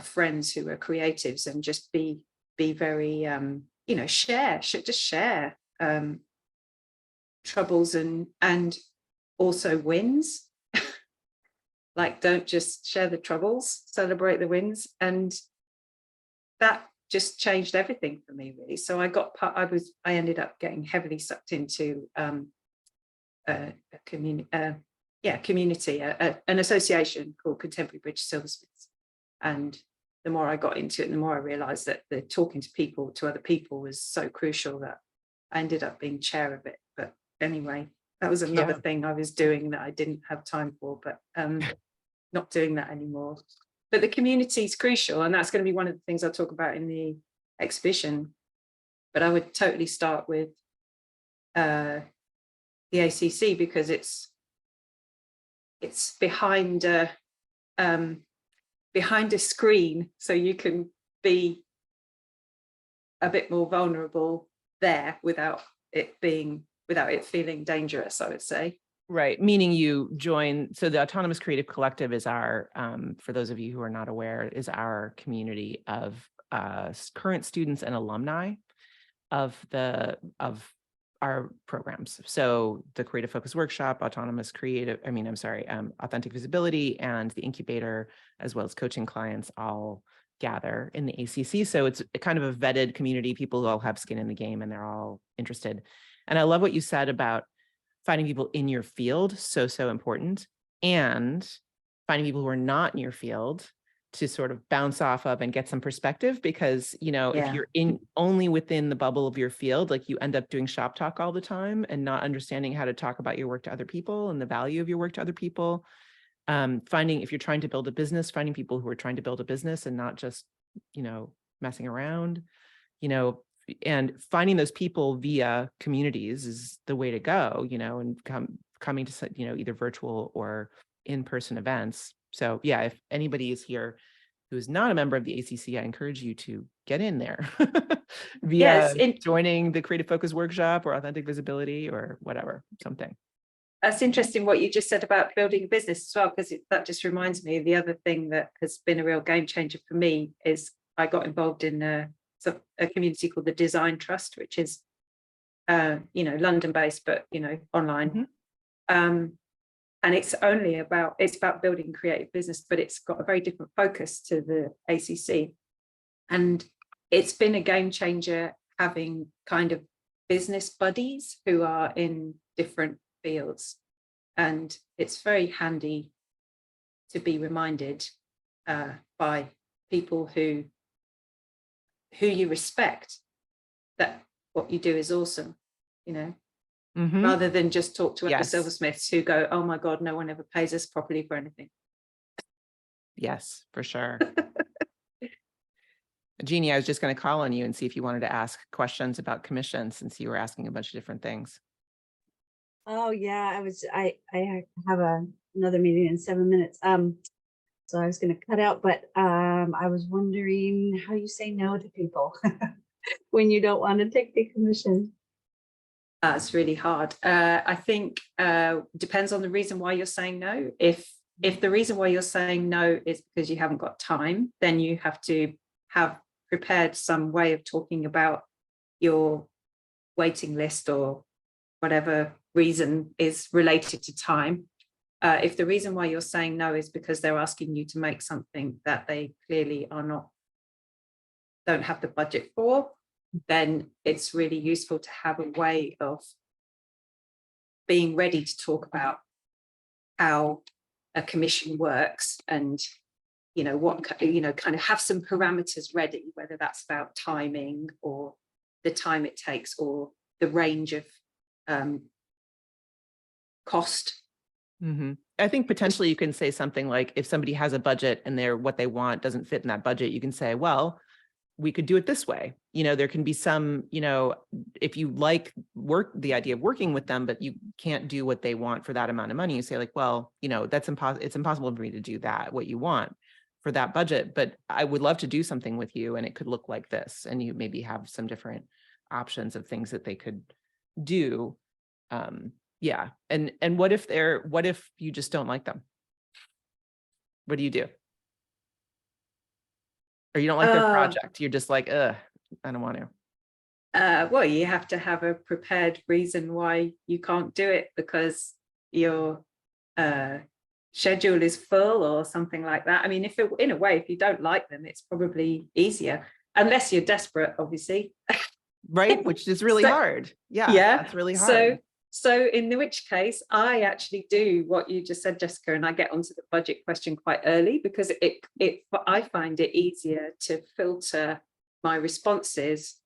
friends who are creatives, and just be very share troubles and also wins. Like, don't just share the troubles, celebrate the wins. And that just changed everything for me, really. So I ended up getting heavily sucked into a community, an association called Contemporary British Silversmiths. And the more I got into it, the more I realized that the talking to other people was so crucial, that I ended up being chair of it. But anyway, that was another thing I was doing that I didn't have time for, but not doing that anymore. But the community is crucial, and that's going to be one of the things I'll talk about in the exhibition. But I would totally start with the ACC, because it's behind a screen, so you can be a bit more vulnerable there without it feeling dangerous, I would say. Right. Meaning you join. So the Autonomous Creative Collective is our, for those of you who are not aware, is our community of current students and alumni of our programs. So the Creative Focus Workshop, Authentic Visibility, and the Incubator, as well as coaching clients, all gather in the ACC. So it's kind of a vetted community. People who all have skin in the game, and they're all interested. And I love what you said about finding people in your field, so important, and finding people who are not in your field to sort of bounce off of and get some perspective, because, if you're only within the bubble of your field, like, you end up doing shop talk all the time and not understanding how to talk about your work to other people and the value of your work to other people. If you're trying to build a business, finding people who are trying to build a business and not just, messing around, and finding those people via communities is the way to go, and coming to, either virtual or in-person events. So yeah, if anybody is here who is not a member of the ACC, I encourage you to get in there via joining the Creative Focus Workshop or Authentic Visibility or whatever, something. That's interesting what you just said about building a business as well, because that just reminds me of the other thing that has been a real game changer for me. Is I got involved in a community called the Design Trust, which is London based, but online. And it's about building creative business, but it's got a very different focus to the ACC. And it's been a game changer having kind of business buddies who are in different fields. And it's very handy to be reminded by people who you respect that what you do is awesome, you know, rather than just talk to other Yes. silversmiths who go, oh my God, no one ever pays us properly for anything. Yes, for sure. Jeannie, I was just going to call on you and see if you wanted to ask questions about commission, since you were asking a bunch of different things. Oh yeah, I have another meeting in 7 minutes. So I was going to cut out, but I was wondering how you say no to people when you don't want to take the commission. It's really hard. I think depends on the reason why you're saying no. If the reason why you're saying no is because you haven't got time, then you have to have prepared some way of talking about your waiting list or whatever reason is related to time. If the reason why you're saying no is because they're asking you to make something that they clearly don't have the budget for, then it's really useful to have a way of being ready to talk about how a commission works, and kind of have some parameters ready, whether that's about timing or the time it takes or the range of cost. I think potentially you can say something like, if somebody has a budget and what they want doesn't fit in that budget, you can say, well, we could do it this way. There can be some, if you like the idea of working with them, but you can't do what they want for that amount of money, you say like, well, that's impossible. It's impossible for me to do that, what you want for that budget, but I would love to do something with you. And it could look like this. And you maybe have some different options of things that they could do. Yeah. And what if you just don't like them? What do you do? Or you don't like their project? You're just like, I don't want to. Well, you have to have a prepared reason why you can't do it, because your schedule is full or something like that. I mean, in a way, if you don't like them, it's probably easier, unless you're desperate, obviously. Right, which is really hard. Yeah, that's really hard. So in which case, I actually do what you just said, Jessica, and I get onto the budget question quite early, because I find it easier to filter my responses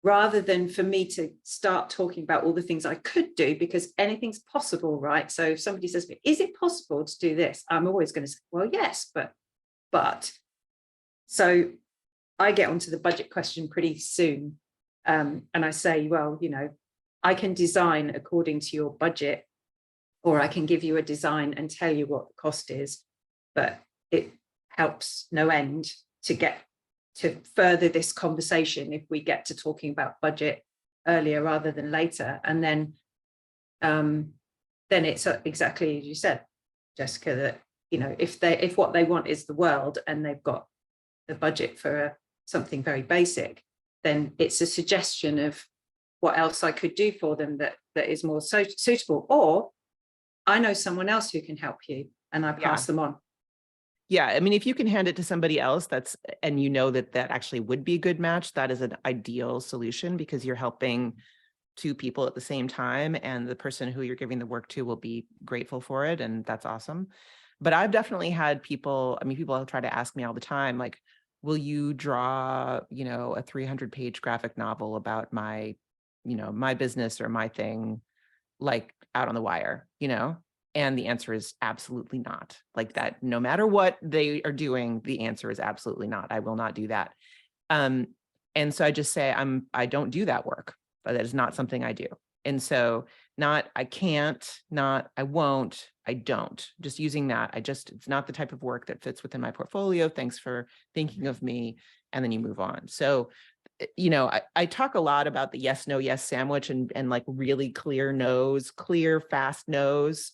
rather than for me to start talking about all the things I could do, because anything's possible, right? So if somebody says to me, is it possible to do this? I'm always going to say, well, yes, but. So I get onto the budget question pretty soon. And I say, well, I can design according to your budget, or I can give you a design and tell you what the cost is, but it helps no end to further this conversation if we get to talking about budget earlier rather than later. And then it's exactly as you said, Jessica, that if what they want is the world and they've got the budget for something very basic, then it's a suggestion of what else I could do for them that is more suitable, or I know someone else who can help you, and I pass them on. Yeah, I mean, if you can hand it to somebody else and that actually would be a good match, that is an ideal solution, because you're helping two people at the same time, and the person who you're giving the work to will be grateful for it, and that's awesome. But I've definitely had people try to ask me all the time, like, will you draw, a 300-page graphic novel about my business or my thing, like out on the wire, And the answer is absolutely not. Like that, no matter what they are doing, the answer is absolutely not. I will not do that. And so I just say, I don't do that work, but that is not something I do. And so not, I can't, not, I won't, I don't, just using that. It's not the type of work that fits within my portfolio. Thanks for thinking of me. And then you move on. So, I talk a lot about the yes, no, yes sandwich, and like really clear no's, clear, fast no's.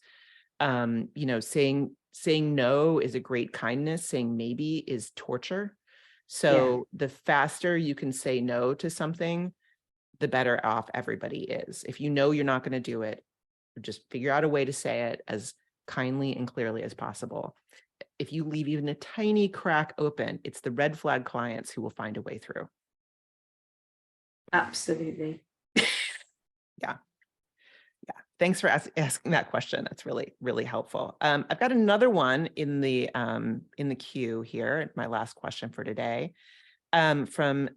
Saying no is a great kindness. Saying maybe is torture. So the faster you can say no to something, the better off everybody is. If you're not going to do it, just figure out a way to say it as kindly and clearly as possible. If you leave even a tiny crack open, it's the red flag clients who will find a way through. Absolutely. Yeah. Thanks for asking that question. That's really, really helpful. I've got another one in the queue here. My last question for today, from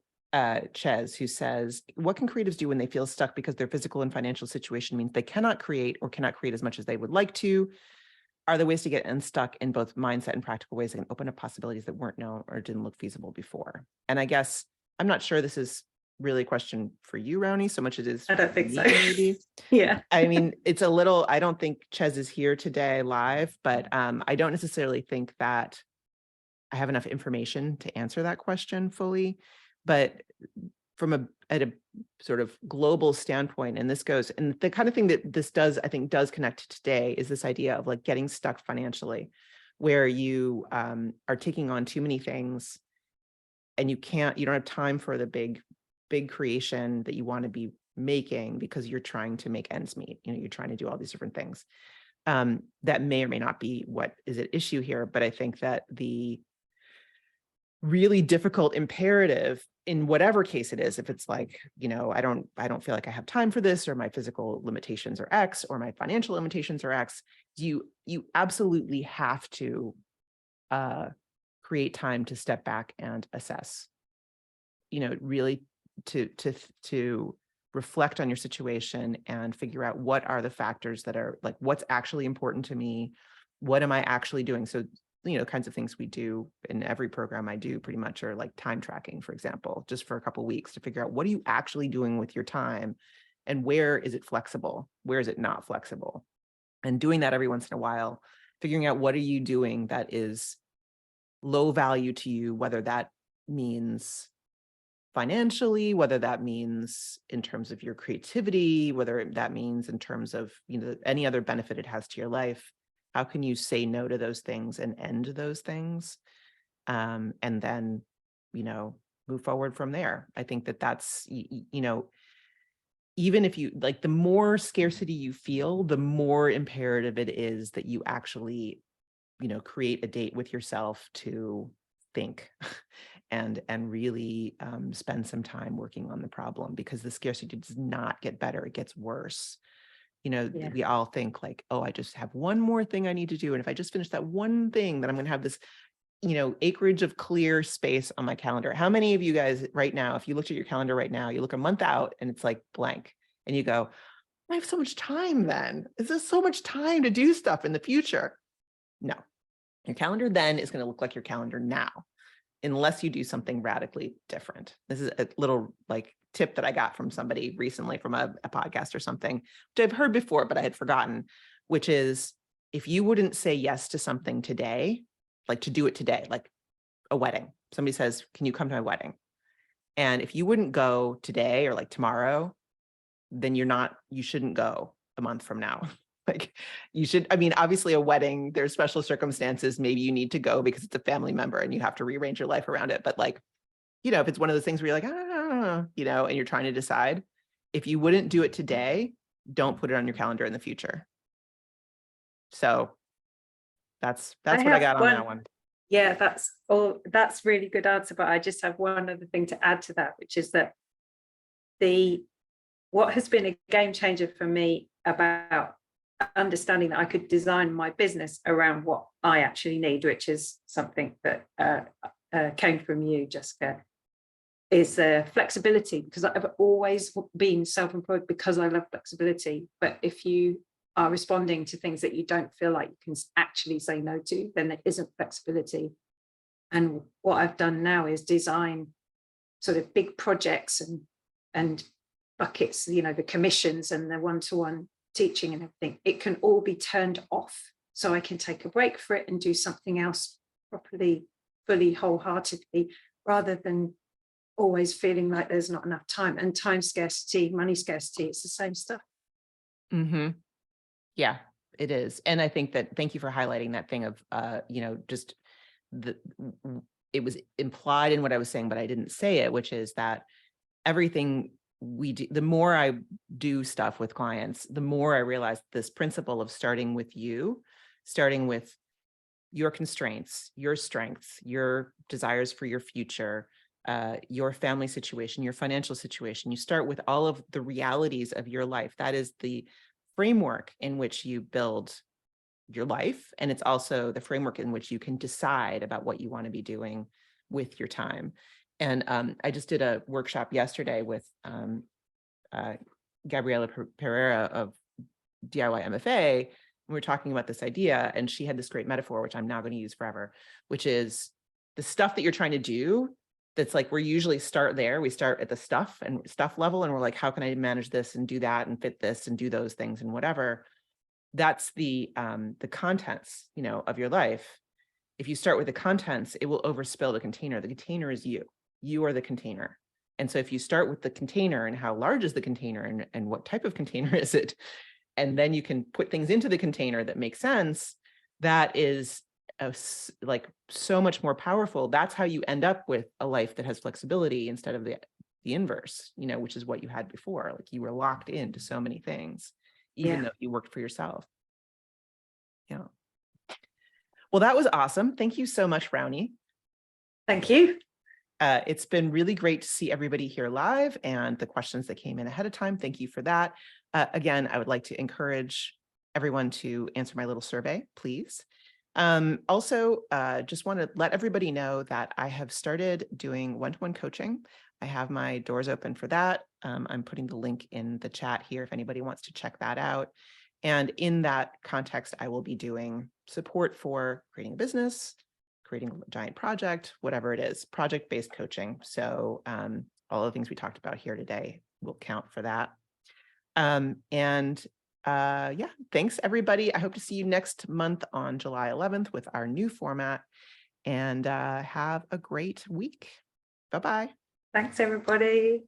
Ches, who says, "What can creatives do when they feel stuck because their physical and financial situation means they cannot create or cannot create as much as they would like to? Are there ways to get unstuck in both mindset and practical ways that can open up possibilities that weren't known or didn't look feasible before?" And I guess I'm not sure this is really a question for you, Rauni, so much as it is I don't think me, so. maybe. Yeah. I mean, it's a little, I don't think Ches is here today live, but I don't necessarily think that I have enough information to answer that question fully. But at a sort of global standpoint, and this goes, and the kind of thing that this does, I think does connect to today, is this idea of like getting stuck financially, where you are taking on too many things and you don't have time for the big creation that you want to be making because you're trying to make ends meet. You're trying to do all these different things. That may or may not be what is at issue here, but I think that the really difficult imperative in whatever case it is, if it's like, I don't feel like I have time for this, or my physical limitations are X, or my financial limitations are X, you absolutely have to create time to step back and assess, really to reflect on your situation and figure out what are the factors that are like, what's actually important to me? What am I actually doing? So, kinds of things we do in every program I do pretty much are like time tracking, for example, just for a couple of weeks to figure out what are you actually doing with your time and where is it flexible? Where is it not flexible? And doing that every once in a while, figuring out what are you doing that is low value to you, whether that means financially, whether that means in terms of your creativity, whether that means in terms of, any other benefit it has to your life. How can you say no to those things and end those things? And then, move forward from there. I think that that's, even if you like, the more scarcity you feel, the more imperative it is that you actually, create a date with yourself to think and really spend some time working on the problem, because the scarcity does not get better, it gets worse. Yeah. We all think like, oh, I just have one more thing I need to do, and if I just finish that one thing, then I'm going to have this, acreage of clear space on my calendar. How many of you guys right now, if you looked at your calendar right now, you look a month out and it's like blank, and you go, I have so much time then. Is there so much time to do stuff in the future? No. Your calendar then is going to look like your calendar now, unless you do something radically different. This is a little like tip that I got from somebody recently from a podcast or something, which I've heard before, but I had forgotten, which is, if you wouldn't say yes to something today, like to do it today, like a wedding, somebody says, can you come to my wedding? And if you wouldn't go today or like tomorrow, then you shouldn't go a month from now. Like you should, I mean, obviously a wedding, there's special circumstances. Maybe you need to go because it's a family member and you have to rearrange your life around it. But like, if it's one of those things where you're like, and you're trying to decide, if you wouldn't do it today, don't put it on your calendar in the future. So that's what I got on that one. Yeah, that's really good answer. But I just have one other thing to add to that, which is that what has been a game changer for me about understanding that I could design my business around what I actually need, which is something that came from you, Jessica, is flexibility, because I've always been self-employed because I love flexibility. But if you are responding to things that you don't feel like you can actually say no to, then there isn't flexibility. And what I've done now is design sort of big projects and buckets, the commissions and the one-to-one teaching and everything. It can all be turned off, so I can take a break for it and do something else properly, fully, wholeheartedly, rather than always feeling like there's not enough time. And time scarcity, money scarcity, it's the same stuff. Mm-hmm. Yeah, it is. And I think that, thank you for highlighting that thing of, just it was implied in what I was saying, but I didn't say it, which is that everything we do, the more I do stuff with clients, the more I realize this principle of starting with your constraints, your strengths, your desires for your future, your family situation, your financial situation. You start with all of the realities of your life. That is the framework in which you build your life. And it's also the framework in which you can decide about what you want to be doing with your time. And I just did a workshop yesterday with Gabriela Pereira of DIY MFA. And we were talking about this idea, and she had this great metaphor, which I'm now going to use forever, which is the stuff that you're trying to do. That's like, we usually start there. We start at the stuff level, and we're like, how can I manage this and do that and fit this and do those things and whatever. That's the contents, of your life. If you start with the contents, it will overspill the container. The container is you. You are the container. And so if you start with the container and how large is the container and what type of container is it, and then you can put things into the container that make sense, that is like so much more powerful. That's how you end up with a life that has flexibility instead of the inverse, which is what you had before. Like you were locked into so many things, even though you worked for yourself. Yeah. Well, that was awesome. Thank you so much, Rauni. Thank you. It's been really great to see everybody here live and the questions that came in ahead of time. Thank you for that. Again, I would like to encourage everyone to answer my little survey, please. Also, just want to let everybody know that I have started doing one-to-one coaching. I have my doors open for that. I'm putting the link in the chat here if anybody wants to check that out. And in that context, I will be doing support for creating a business, creating a giant project, whatever it is, project-based coaching. So all the things we talked about here today will count for that. Yeah, thanks everybody. I hope to see you next month on July 11th with our new format, and have a great week. Bye-bye. Thanks, everybody.